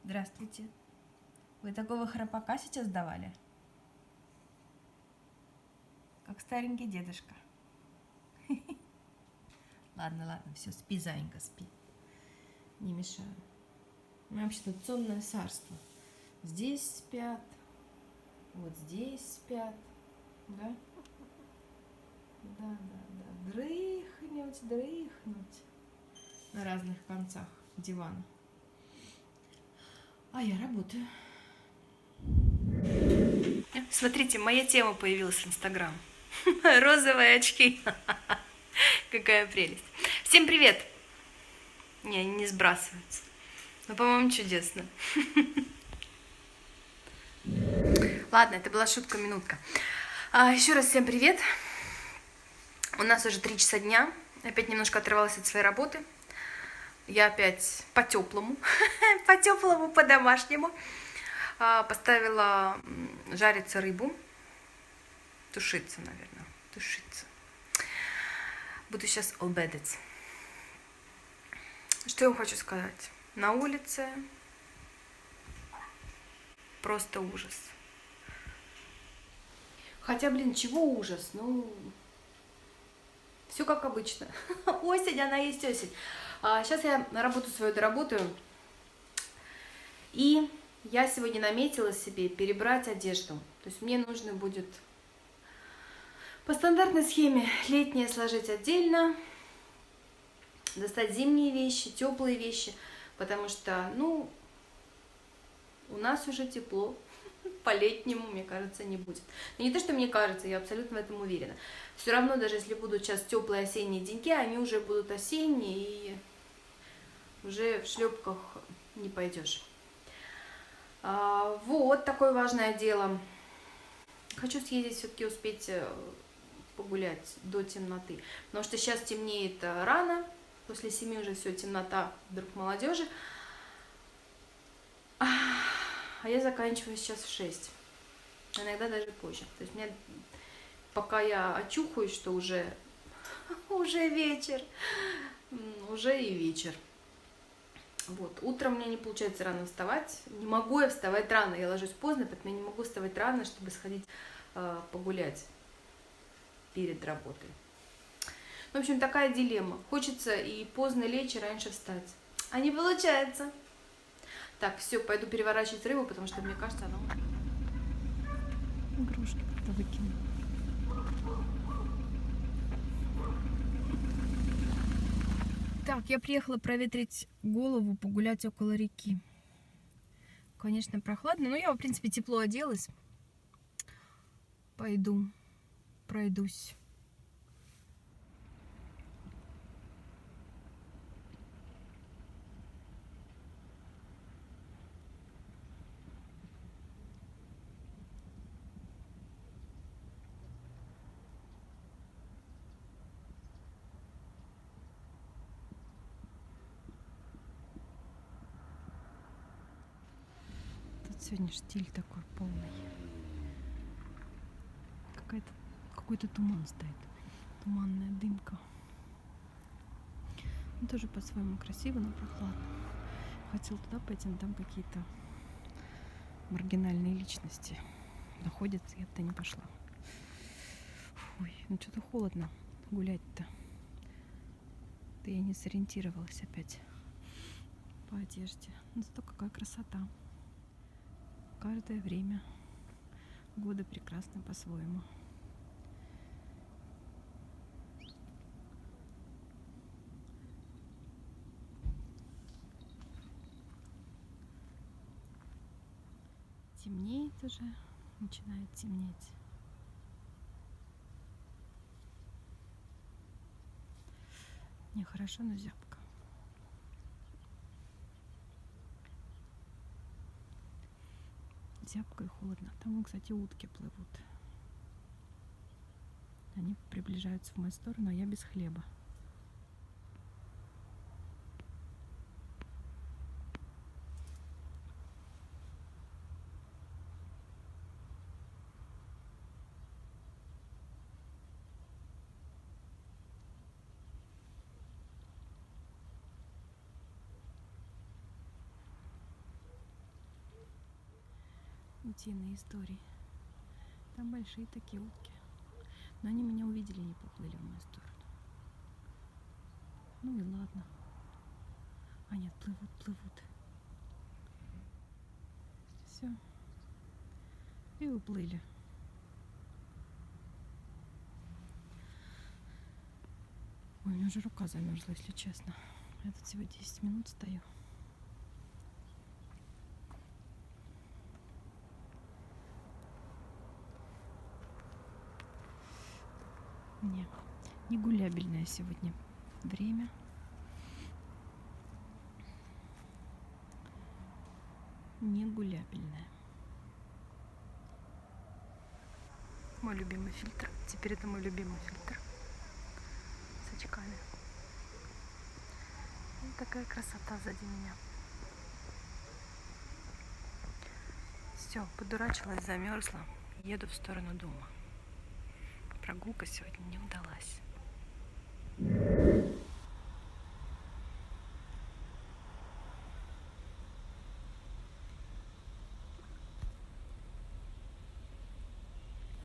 Здравствуйте. Вы такого храпака сейчас давали? Как старенький дедушка. Ладно, все, спи, зайка, спи. Не мешаю. Мы вообще тут сонное царство. Здесь спят, вот здесь спят, да? Да. Дрыхнуть. На разных концах дивана. А я работаю. Смотрите, моя тема появилась в Инстаграм. Розовые очки. Какая прелесть. Всем привет. Не, они не сбрасываются. Но, по-моему, чудесно. Ладно, это была шутка-минутка. Еще раз всем привет. У нас уже 3 часа дня. Опять немножко оторвалась от своей работы. Я опять по-теплому, по-домашнему поставила жариться рыбу. Тушиться, наверное. Буду сейчас обедать. Что я вам хочу сказать? На улице просто ужас. Хотя, чего ужас? Все как обычно. Осень, она есть осень. Сейчас я на работу свою доработаю. И я сегодня наметила себе перебрать одежду. То есть мне нужно будет по стандартной схеме летнее сложить отдельно, достать зимние вещи, теплые вещи, потому что, у нас уже тепло, по-летнему, мне кажется, не будет. Но не то, что мне кажется, я абсолютно в этом уверена. Все равно, даже если будут сейчас теплые осенние деньки, они уже будут осенние, и уже в шлепках не пойдешь. Вот такое важное дело. Хочу съездить, все-таки успеть погулять до темноты, потому что сейчас темнеет рано, после 7 уже все, темнота, вдруг молодежи. А я заканчиваю сейчас в 6, иногда даже позже. То есть мне, пока я очухаюсь, что уже вечер, уже и вечер. Вот. Утром мне не получается рано вставать, не могу я вставать рано, я ложусь поздно, поэтому я не могу вставать рано, чтобы сходить погулять перед работой. В общем, такая дилемма. Хочется и поздно лечь, и раньше встать. А не получается. Так, все, пойду переворачивать рыбу, потому что, мне кажется, она... Игрушки кто выкинул. Так, я приехала проветрить голову, погулять около реки. Конечно, прохладно, но я, в принципе, тепло оделась. Пойду, пройдусь. Тут сегодня штиль такой полный. Какой-то туман стоит. Туманная дымка. Тоже по-своему красиво, но прохладно. Хотел туда пойти, но там какие-то маргинальные личности находятся, я туда не пошла. Ой, что-то холодно гулять-то. Да я не сориентировалась опять по одежде. Но зато какая красота. Каждое время года прекрасно по-своему. Темнеет уже, начинает темнеть. Не хорошо, но зябко. Зябко и холодно. Там, кстати, утки плывут. Они приближаются в мою сторону, а я без хлеба. утиные истории. Там большие такие утки. Но они меня увидели и не поплыли в мою сторону. Ну и ладно. А нет, плывут, плывут. Все. И уплыли. Ой, у меня уже рука замерзла, если честно. Я тут всего 10 минут стою. Не гулябельное сегодня время. Не гулябельное. Мой любимый фильтр. Теперь это мой любимый фильтр. С очками. И такая красота сзади меня. Все, подурачилась, замерзла. Еду в сторону дома. Прогулка сегодня не удалась.